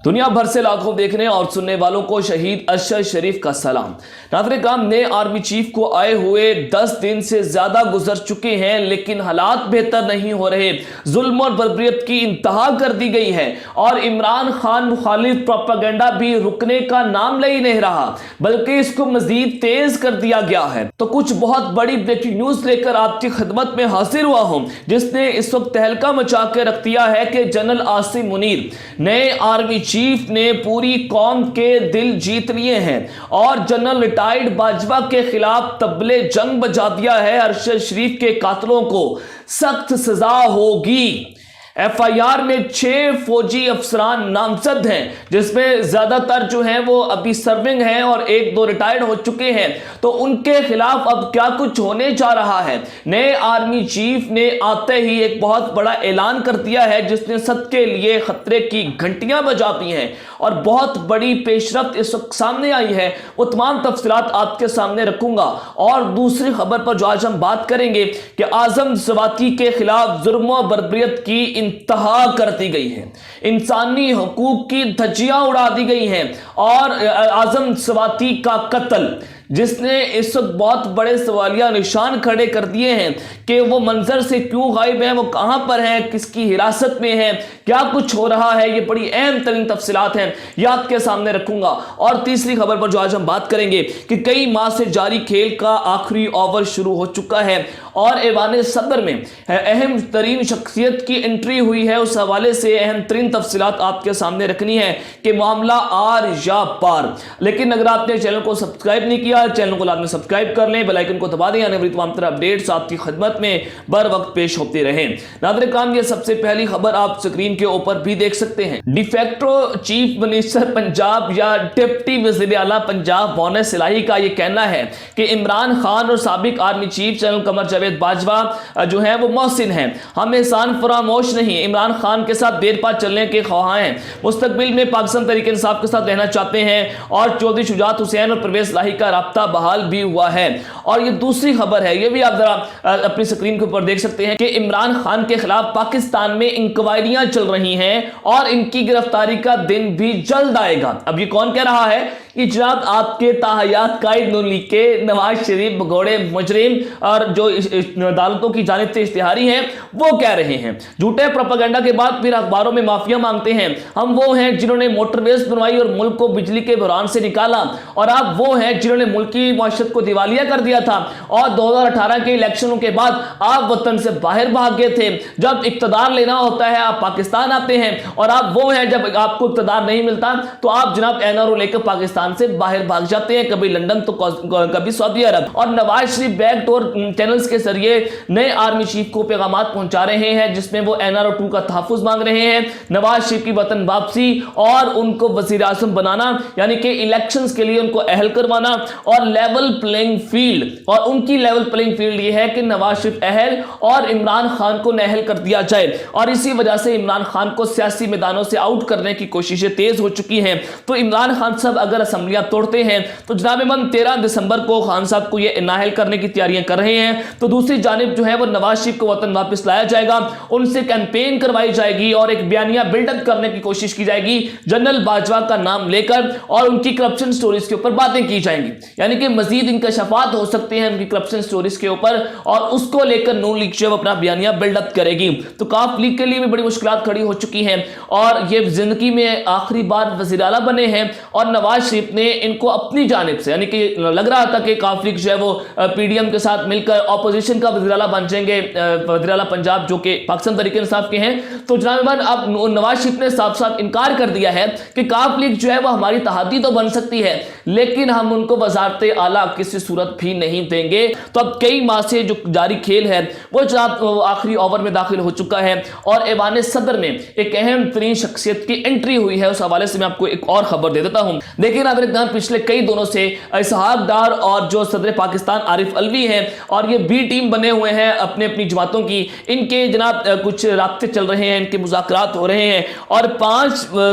दुनिया भर से लाखों देखने और सुनने वालों को शहीद अशर शरीफ का सलाम। नाज़रीन, नए आर्मी चीफ को आए हुए 10 दिन से ज्यादा गुजर चुके हैं, लेकिन हालात बेहतर नहीं हो रहे। जुल्म और बर्बरियत की इंतहा कर दी गई है और इमरान खान मुखालिफ प्रोपेगेंडा भी रुकने का नाम ले ही नहीं रहा, बल्कि इसको मजीद तेज कर दिया गया है। तो कुछ बहुत बड़ी ब्रेकिंग न्यूज लेकर आपकी खिदमत में हाजिर हुआ हूं, जिसने इस वक्त तहलका मचा के रख दिया है कि जनरल आसिम मुनीर, नए आर्मी चीफ ने पूरी कौम के दिल जीत लिए हैं और जनरल रिटायर्ड बाजवा के खिलाफ तबले जंग बजा दिया है। अरशद शरीफ के कातलों को सख्त सजा होगी। FIR में 6 फौजी अफसरान नामजद हैं, जिसमें ज्यादातर जो हैं वो अभी सर्विंग हैं और 1-2 रिटायर्ड हो चुके हैं। तो उनके खिलाफ अब क्या कुछ होने जा रहा है। नए आर्मी चीफ ने आते ही एक बहुत बड़ा ऐलान कर दिया है, जिसने सबके लिए खतरे की घंटियां बजा दी हैं और बहुत बड़ी पेशरफ्त इस वक्त सामने आई है। वो तमाम तफसीलात आपके सामने रखूंगा। और दूसरी खबर पर जो आज हम बात करेंगे कि आजम सवाती के खिलाफ जुर्म और बर्बरियत की इंतहा कर दी गई है, इंसानी हकूक की धज्जियां उड़ा दी गई हैं और आजम सवाती का कत्ल, जिसने इस वक्त बहुत बड़े सवालिया निशान खड़े कर दिए हैं कि वो मंजर से क्यों गायब है, वो कहां पर है, किसकी हिरासत में है, क्या कुछ हो रहा है। ये बड़ी अहम तरीन तफसीलात हैं, ये आपके सामने रखूंगा। और तीसरी खबर पर जो आज हम बात करेंगे कि कई माह से जारी खेल का आखिरी ओवर शुरू हो चुका है और ऐवान सदर में अहम तरीन शख्सियत की एंट्री हुई है। उस हवाले से अहम तरीन तफसीलात आपके सामने रखनी है कि मामला आर या पार। लेकिन अगर आपने चैनल को सब्सक्राइब नहीं किया, चैनल को लाजमी सब्सक्राइब कर लें, बेल आइकन को दबा दें, आने वाली तमाम तरह अपडेट्स आपकी खिदमत में बर वक्त पेश होते रहें। नाज़रीन, ये सबसे पहली खबर आप स्क्रीन के ऊपर भी देख सकते हैं। डिफेक्टो चीफ मिनिस्टर पंजाब या डिप्टी वज़ीर आला पंजाब मोहम्मद इलाही का यह कहना है कि इमरान खान और साबिक army chief general Qamar Javed Bajwa जो है वो मोहसिन हैं। हम एहसान फरामोश नहीं, इमरान खान के साथ देर पा चलने के ख्वाह हैं, मुस्तकबिल में पाकिस्तान तहरीक इंसाफ के साथ रहना चाहते हैं और चौधरी शुजात हुसैन और परवेज इलाही का राब्ता बहाल भी हुआ है। और ये दूसरी खबर है, ये भी आप जरा अपनी स्क्रीन के ऊपर देख सकते हैं कि इमरान खान के खिलाफ पाकिस्तान में इंक्वायरियां चल रही हैं और इनकी गिरफ्तारी का दिन भी जल्द आएगा। अब ये कौन कह रहा है कि जनाब आपके ताहयात कायद नून लीग के नवाज शरीफ भगोड़े मुजरिम और जो अदालतों की जानिब से इश्तिहारी हैं वो कह रहे हैं। झूठे प्रोपेगेंडा के बाद फिर अखबारों में माफिया मांगते हैं। हम वो हैं जिन्होंने मोटरवेज बनवाई और मुल्क को बिजली के बहरान से निकाला, और आप वो हैं जिन्होंने मुल्क की माशरत को दिवालिया कर दिया था और 2018 के इलेक्शनों के बाद आप वतन से बाहर भाग गए थे। जब इक्तदार लेना होता है आप पाकिस्तान आते हैं, और आप वो हैं जब आपको इक्तदार नहीं मिलता तो आप जनाब NRO लेकर पाकिस्तान से बाहर भाग जाते हैं, कभी लंदन तो कभी सऊदी अरब। और नवाज शरीफ बैकडोर चैनल्स के जरिए नए आर्मी चीफ को पैगाम पहुंचा रहे हैं, जिसमें वो NRO 2 का तहफ्फुज मांग रहे हैं, नवाज शरीफ की वतन वापसी और उनको वजीर आज़म बनाना, यानी कि इलेक्शंस के लिए उनको अहल करवाना और लेवल प्लेइंग फील्ड। और उनकी लेवल प्लेइंग फील्ड ये है कि नवाज शरीफ अहल और इमरान खान को नाअहल कर दिया जाए, और इसी वजह से इमरान खान को सियासी मैदानों से आउट करने की कोशिशें तेज हो चुकी हैं। तो इमरान खान साहब अगर असम्बलियां तोड़ते हैं तो जनाब इमाम 13 दिसंबर को खान साहब को यह नाअहल करने की तैयारियां कर रहे हैं। तो दूसरी जानिब जो है वो नवाज शरीफ को वतन वापस लाया जाएगा, उनसे कैंपेन करवाई जाएगी और एक बयानिया बिल्डअप करने की कोशिश की जाएगी जनरल बाजवा का नाम लेकर, और उनकी करप्शन स्टोरीज के ऊपर बातें की जाएंगी, यानी कि मजीद इंकशाफात हो सकते हैं उनकी करप्शन स्टोरीज के ऊपर, और उसको लेकर नून लीग जो अपना बयानिया बिल्डअप करेगी। तो काफ लीग के लिए भी बड़ी मुश्किलात खड़ी हो चुकी हैं और ये जिंदगी में आखिरी बार वज़ीर आला बने हैं, और नवाज शरीफ ने इनको अपनी जानिब से, यानी कि लग रहा था कि काफ लीग जो है वो PDM के साथ मिलकर ऑपोजिशन का वज़ीर आला बन जाएंगे, वज़ीर आला पंजाब जो कि पाकिस्तान तहरीक इंसाफ के हैं। तो जनाब अब नवाज शरीफ ने साफ साफ इनकार कर दिया है कि काफ लीग जो है वो हमारी तहादी तो बन सकती है, लेकिन हम उनको वज़ारत आला किसी सूरत भी नहीं देंगे। तो अब कई माह से जो जारी खेल है वो जनाब आखिरी ओवर में दाखिल हो चुका है और ऐवान सदर में एक अहम तरीन शख्सियत की एंट्री हुई है। उस हवाले से मैं आपको एक और खबर दे देता हूं। लेकिन नाज़रीन पिछले कई दिनों से इसहाक डार और जो सदर पाकिस्तान आरिफ अलवी हैं और ये बी टीम बने हुए हैं अपने अपनी जमातों की, इनके जनाब कुछ राब्ते चल रहे हैं, इनके मुज़ाकरात हो रहे हैं और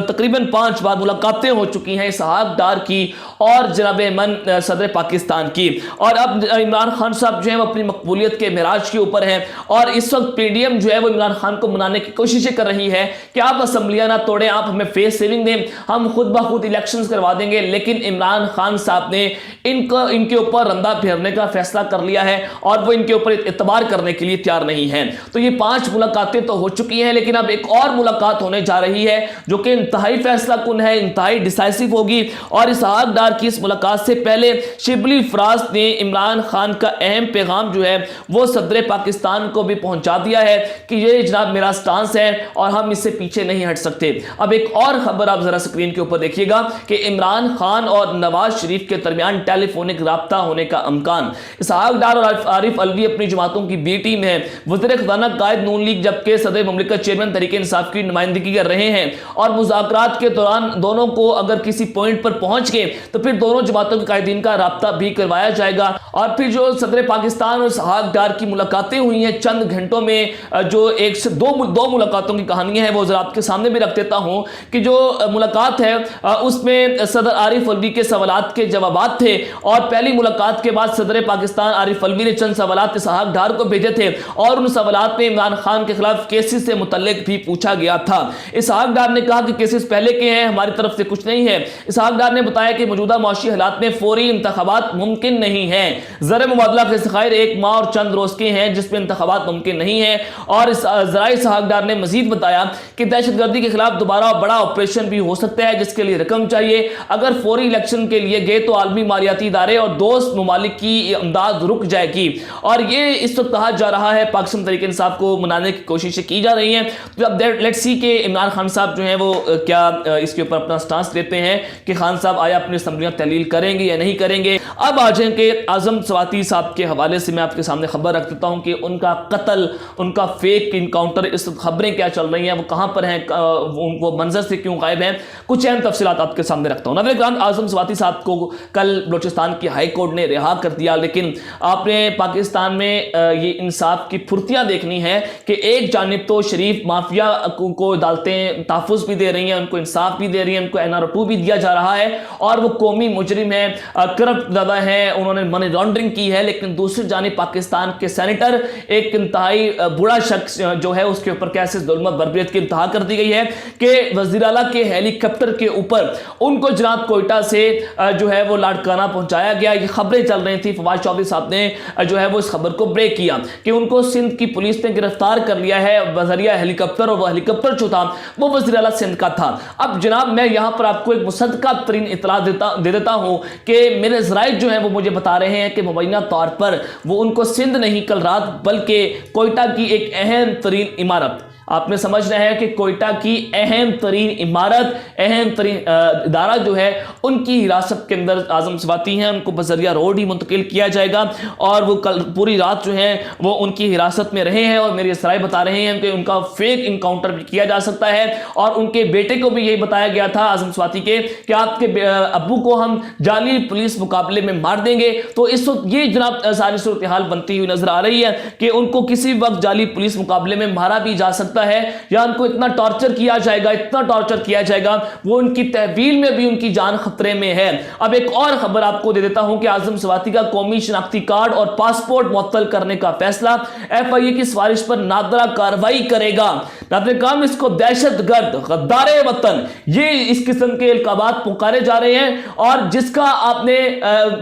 तकरीबन 5 बार मुलाकातें हो चुकी हैं इसहाक डार की और जनाब मन सदर पाकिस्तान की। और अब इमरान खान साहब जो है वो अपनी मकबूलियत के मिराज के ऊपर हैं और इस वक्त पीडीएम जो है वो इमरान खान को मनाने की कोशिशें कर रही है कि आप असम्बलियां ना तोड़ें, आप हमें फेस सेविंग दें, हम खुद ब खुद इलेक्शंस करवा देंगे। लेकिन इमरान खान साहब ने इनके ऊपर रंदा फेरने का फैसला कर लिया है और वो इनके ऊपर इतबार करने के लिए तैयार नहीं है। तो ये 5 मुलाकातें तो हो चुकी हैं, लेकिन अब एक और मुलाकात होने जा रही है जो कि इंतहाई फैसला कुन है, इंतहाई डिसाइसिव होगी। और इसहाक डार की इस मुलाकात से पहले शिबली फराज ने इमरान खान का अहम पैगाम जो है वो सदर पाकिस्तान को भी पहुंचा दिया है कि ये जनाब मेरा स्टांस है और हम इससे पीछे नहीं हट सकते। अब एक और खबर आप जरा स्क्रीन के ऊपर देखिएगा कि इमरान खान और नवाज शरीफ के दरमियान टेलीफोनिक राब्ता होने का अमकान। इसहाक डार और आरिफ अलवी अपनी जमातों की बी टीम है, वज़ीर ख़ज़ाना कायद नून लीग जबकि सदर मुमलिकत चेयरमैन तहरीक इंसाफ की नुमाइंदगी कर रहे हैं और मुज़ाकरात के दौरान दोनों को अगर किसी पॉइंट पर पहुंच गए तो फिर दोनों जमातों के कायदीन का राब्ता भी करवाया जाएगा। और फिर जो सदर पाकिस्तान और इसहाक डार की मुलाकातें हुई हैं चंद घंटों में, जो 1 से 2 मुलाकातों की कहानियां हैं वो जरा आपके सामने भी रख देता हूं कि जो मुलाकात है उसमें सदर आरिफ अलवी के सवालात के जवाबात थे और पहली मुलाकात के बाद सदर पाकिस्तान आरिफ अलवी ने चंद सवालात इसहाक डार को भेजे थे और उन सवालात में इमरान खान के खिलाफ केसेस से मुतल्लिक भी पूछा गया था। इसहाक डार ने कहा कि केसेस पहले के हैं, हमारी तरफ से कुछ नहीं है। इसहाक डार ने बताया कि मौजूदा माशी हालात में फौरी इंतखाबात मुमकिन नहीं है। ज़र मुबादला के ज़खायर 1 माह और चंद रोज के हैं जिसमें इंतखाबात मुमकिन नहीं है। और ज़रा इसहाक डार ने मजीद बताया कि दहशतगर्दी के खिलाफ दोबारा बड़ा ऑपरेशन भी हो सकता है जिसके लिए रकम चाहिए। अगर फौरी इलेक्शन के लिए गए तो आलमी मालियाती इदारे और दोस्त ममालिक की इमदाद रुक जाएगी। और ये इस वक्त कहा जा रहा है पाकिस्तान तहरीक इंसाफ को मनाने की कोशिशें की जा रही हैं। तो अब लेट्स सी के इमरान खान साहब जो हैं वो क्या इसके ऊपर अपना स्टांस लेते हैं कि खान साहब आया अपनी असम्बलियां तहलील करेंगे या नहीं करेंगे। अब आ जाए कि आजम स्वाति साहब के हवाले से मैं आपके सामने खबर रख देता हूं कि उनका कत्ल, उनका फेक इनकाउंटर, इस खबरें क्या चल रही हैं, वो कहां पर हैं, वो मंजर से क्यों गायब हैं, कुछ अहम तफसीलात आपके सामने रखता हूं। नाज़रीन आजम स्वाति साहब को कल बलोचिस्तान की हाई कोर्ट ने रिहा कर दिया, लेकिन आपने पाकिस्तान में ये इंसाफ की फुर्तियां देखनी है कि एक जानिब तो शरीफ माफिया को अदालतें तहफ़्फ़ुज़ भी दे रही हैं, उनको इंसाफ भी दे रही हैं, उनको NR2 भी दिया जा रहा है और वो कौमी मुजरिम है, करप्ट ज़्यादा है, उन्होंने मनी लॉन्ड्रिंग की है। लेकिन दूसरी जानिब पाकिस्तान के सेनेटर एक इंतहाई बुरा शख्स जो है उसके ऊपर कैसे जुल्म बर्बरियत की इंतहा कर दी गई है कि वज़ीर आला के हेलीकॉप्टर के ऊपर उनको जनाब कोयटा से जो है वो लाड़काना पहुंचाया गया। ये खबरें चल रही थी, फवाद चौधरी साहब ने जो है वो इस खबर को ब्रेक किया कि उनको सिंध की पुलिस ने गिरफ्तार कर लिया है बजरिया हेलीकॉप्टर, और वह हेलीकॉप्टर जो था वो वज़ीर आला सिंध का था। अब जनाब मैं यहां पर आपको एक मुसद्दका तरीन इतला दे देता हूं कि मेरे ज़राइद जो है वो मुझे बता रहे हैं कि मुबैना तौर पर वो उनको सिंध नहीं कल रात बल्कि कोयटा की एक अहम तरीन इमारत, आपने समझना है कि कोयटा की अहम तरीन इमारत, अहम तरीन इदारा जो है उनकी हिरासत के अंदर आजम स्वाति हैं, उनको बजरिया रोड ही मुंतकिल किया जाएगा और वो कल पूरी रात जो है वो उनकी हिरासत में रहे हैं। और मेरे सराय बता रहे हैं कि उनका फेक इनकाउंटर भी किया जा सकता है और उनके बेटे को भी यही बताया गया था आजम स्वाति के कि आपके अब्बू को हम जाली पुलिस मुकाबले में मार देंगे। तो इस वक्त ये जनाब सारी सूरत हाल बनती हुई नजर आ रही है कि उनको किसी वक्त जाली पुलिस मुकाबले में मारा भी जा सकता है या उनको इतना टॉर्चर किया जाएगा, इतना टॉर्चर किया जाएगा वो उनकी तहवील में भी उनकी जान खतरे में है। अब एक और खबर आपको दे देता हूं कि आजम स्वाति का कौमी शनाख्ती कार्ड और पासपोर्ट मुअत्तल करने का फैसला FIA की सिफारिश पर नादरा कार्रवाई करेगा। नाज़रीन इसको दहशतगर्द, गद्दारे वतन, ये इस किस्म के इल्काबात पुकारे जा रहे हैं और जिसका आपने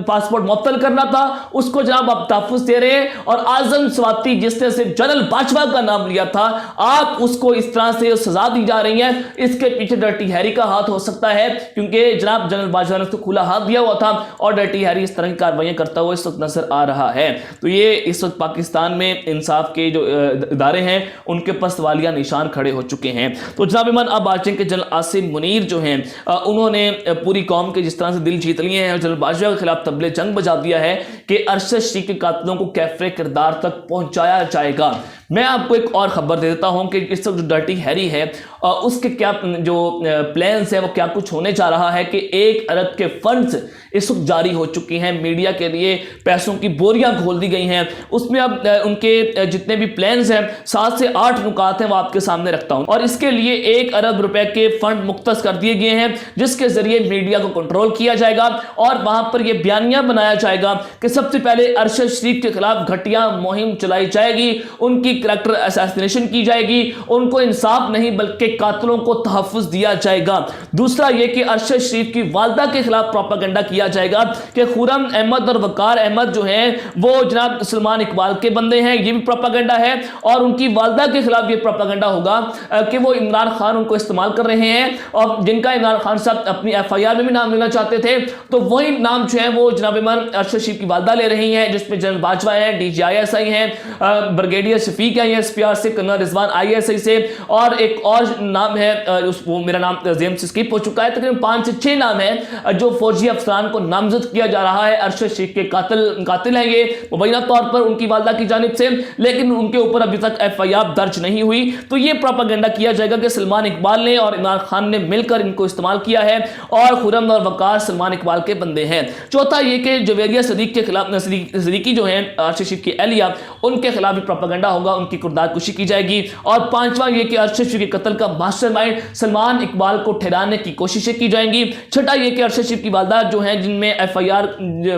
पासपोर्ट मुअत्तल करना था उसको जनाब आप तहफ़्फ़ुज़ दे रहे हैं। और आजम स्वाति जिसने सिर्फ जनरल बाजवा का नाम लिया था आप उसको इस तरह से सजा दी जा रही है। इसके पीछे डर्टी हैरी का हाथ हो सकता है क्योंकि जनाब जनरल बाजवा ने उसको खुला हाथ दिया हुआ था और डर्टी हैरी इस तरह की कार्रवाइयां करता हुआ इस वक्त नजर आ रहा है। तो ये इस वक्त पाकिस्तान में इंसाफ के जो इदारे हैं उनके ऊपर सवालिया निशान खड़े हो चुके हैं। तो जनाब इमान अब आचें के जनरल आसिम मुनीर जो हैं उन्होंने पूरी कौम के जिस तरह से दिल जीत लिए हैं, जनरल बाजवा के खिलाफ तबले जंग बजा दिया है कि अरशद शरीफ के कातिलों को कैफरे किरदार तक पहुंचाया जाएगा। मैं आपको एक और खबर दे देता हूं कि इस वक्त जो डर्टी हैरी है उसके क्या जो प्लान्स है वो क्या कुछ होने जा रहा है कि 1 अरब के फंड्स इस वक्त जारी हो चुकी हैं, मीडिया के लिए पैसों की बोरियां खोल दी गई हैं। उसमें अब उनके जितने भी प्लान्स हैं 7 से 8 नुकात हैं वो आपके सामने रखता हूं। और इसके लिए 1 अरब रुपए के फंड मुख्तस कर दिए गए हैं जिसके जरिए मीडिया को कंट्रोल किया जाएगा और वहां पर यह बयानिया बनाया जाएगा कि सबसे पहले अरशद शरीफ के खिलाफ घटिया मुहिम चलाई जाएगी, उनकी करैक्टर असैसिनेशन की जाएगी, उनको इंसाफ नहीं बल्कि कातिलों को तहफ्फुज दिया जाएगा। दूसरा यह कि अरशद शरीफ की वालदा के खिलाफ प्रोपेगेंडा किया जाएगा कि खुर्रम अहमद और वकार अहमद जो हैं वो जनाब सलमान इकबाल के बंदे हैं, ये भी प्रोपेगेंडा है। और उनकी वालदा के खिलाफ ये प्रोपेगेंडा होगा कि वो इमरान खान उनको इस्तेमाल कर रहे हैं और जिनका इमरान खान साहब अपनी FIR में भी नाम लेना चाहते थे तो वही नाम जो है वो जनाब अरशद शरीफ की वालदा ले रही हैं, जिसमें जनरल बाजवा है, DGISI हैं, ब्रिगेडियर शफीक है SPR से, कर्नल रिजवान ISI से, और एक और नाम है वो मेरा नाम जेम से स्किप हो चुका है। तकरीबन 5 से 6 नाम है जो फौजी अफसरान को नामजद किया जा रहा है। अरशद शरीफ के कातिल हैं ये मुबैना तौर पर उनकी वालदा की जानिब से, लेकिन उनके ऊपर अभी तक FIR दर्ज नहीं हुई। तो ये प्रोपेगेंडा किया जाएगा कि सलमान इकबाल ने और इमरान खान ने मिलकर इनको इस्तेमाल किया है और खुर्रम और वकार सलमान इकबाल के बंदे हैं। चौथा ये कि जवेरिया सदीक के खिलाफ सदीकी जो है अरशद शरीफ की एहलिया, उनके खिलाफ भी प्रोपेगेंडा होगा, उनकी कुर्दारकुशी की जाएगी। और पांचवा ये कि अरशद शरीफ के कत्ल का मास्टरमाइंड सलमान इकबाल को ठहराने की कोशिशें की जाएंगी। छठा ये कि अरशद शरीफ की वालदा जो है जिनमें FIR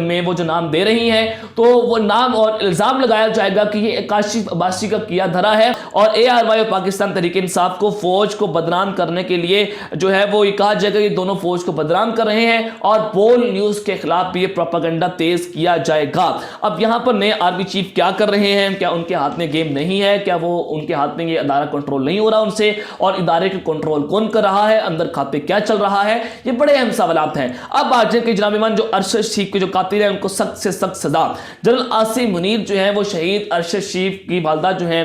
में वो जो नाम दे रही हैं तो वो नाम और इल्जाम लगाया जाएगा कि ये काशिफ अब्बासी का किया धरा है और ARY और पाकिस्तान तहरीक इंसाफ को फौज को बदनाम करने के लिए जो है वो ये कहा जाएगा ये दोनों फौज को बदनाम कर रहे हैं और बोल न्यूज के खिलाफ भी ये प्रोपेगेंडा तेज किया जाएगा। अब यहां पर नए आर्मी चीफ क्या कर रहे हैं? क्या उनके हाथ में गेम नहीं है? क्या वो उनके हाथ में ये अदारा कंट्रोल नहीं हो रहा उनसे? और इदारे के कंट्रोल कौन कर रहा है? अंदर खाते क्या चल रहा है? ये बड़े अहम सवालात हैं। अब आज के जनाब ईमान जो अरशद शरीफ के जो कातिल हैं उनको सख्त से सख्त सजा। जनरल आसिम मुनीर जो है वो शहीद अरशद शरीफ की वालदा जो है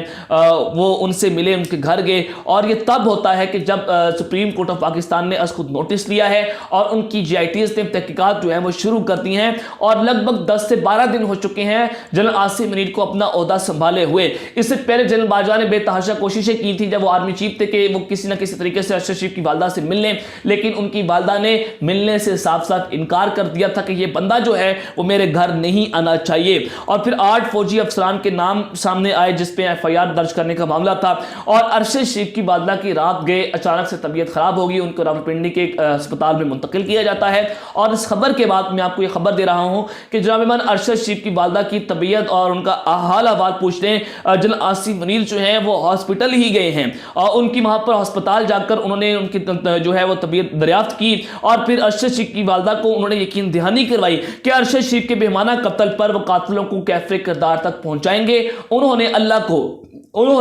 वो उनसे मिले, उनके घर गए और ये तब होता है कि जब सुप्रीम कोर्ट ऑफ पाकिस्तान ने खुद नोटिस लिया है और उनकी GITs ने तहकीकात जो है वो शुरू कर दी हैं और लगभग 10 से 12 दिन हो चुके हैं जनरल आसिम मुनीर को अपना ओहदा संभाले हुए। इससे पहले जनरल बाजवा ने बेतहाशा कोशिशें की थी जब वो आर्मी चीफ थे कि वो किसी ना किसी तरीके से अरशद शरीफ की वालदा से मिलने, लेकिन उनकी वालदा ने मिलने से साफ साफ इनकार कर दिया था कि ये बंदा जो है वो मेरे घर नहीं आना चाहिए। और फिर 8 फौजी अफसरान के नाम सामने आए जिसपे FIR दर्ज करने का मामला था और अरशद शरीफ की वालदा की रात गए अचानक से तबीयत खराब होगी, उनको रावलपिंडी के अस्पताल में मुंतकिल किया जाता है। और इस खबर के बाद मैं आपको ये खबर दे रहा हूं कि जनाब ईमान अरशद शरीफ की वालदा की तबीयत और उनका हाल अहवाल पूछने जनरल आसिम मुनीर जो है वो हॉस्पिटल ही गए हैं और उनकी वहां पर अस्पताल जाकर उन्होंने उनकी जो है वो तबीयत दरियाफ्त की और फिर अरशद शरीफ की वालदा को उन्होंने यकीन दहानी करवाई कि अरशद शरीफ के बेमाना कत्ल पर वो कातिलों को कैफे किरदार तक पहुंचाएंगे। उन्होंने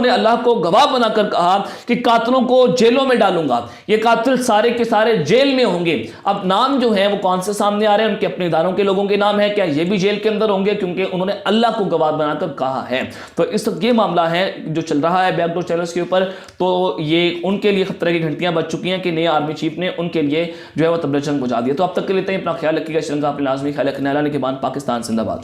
अल्लाह को गवाह बनाकर कहा कि कातिलों को जेलों में डालूंगा, ये कातिल सारे के सारे जेल में होंगे। अब नाम जो है वो कौन से सामने आ रहे हैं? उनके अपने इदारों के लोगों के नाम है, क्या ये भी जेल के अंदर होंगे? क्योंकि उन्होंने अल्लाह को गवाह बनाकर कहा है। तो इस वक्त ये मामला है जो चल रहा है बैकडोर चैनल्स के ऊपर, तो ये उनके लिए खतरे की घंटियां बज चुकी हैं कि नए आर्मी चीफ ने उनके लिए जो है वो तबरजंग बुझा दिया। तो अब तक के लिए अपना ख्याल रखिएगा, श्रीलंका अपने लाजमी ख्याल रखने, पाकिस्तान जिंदाबाद।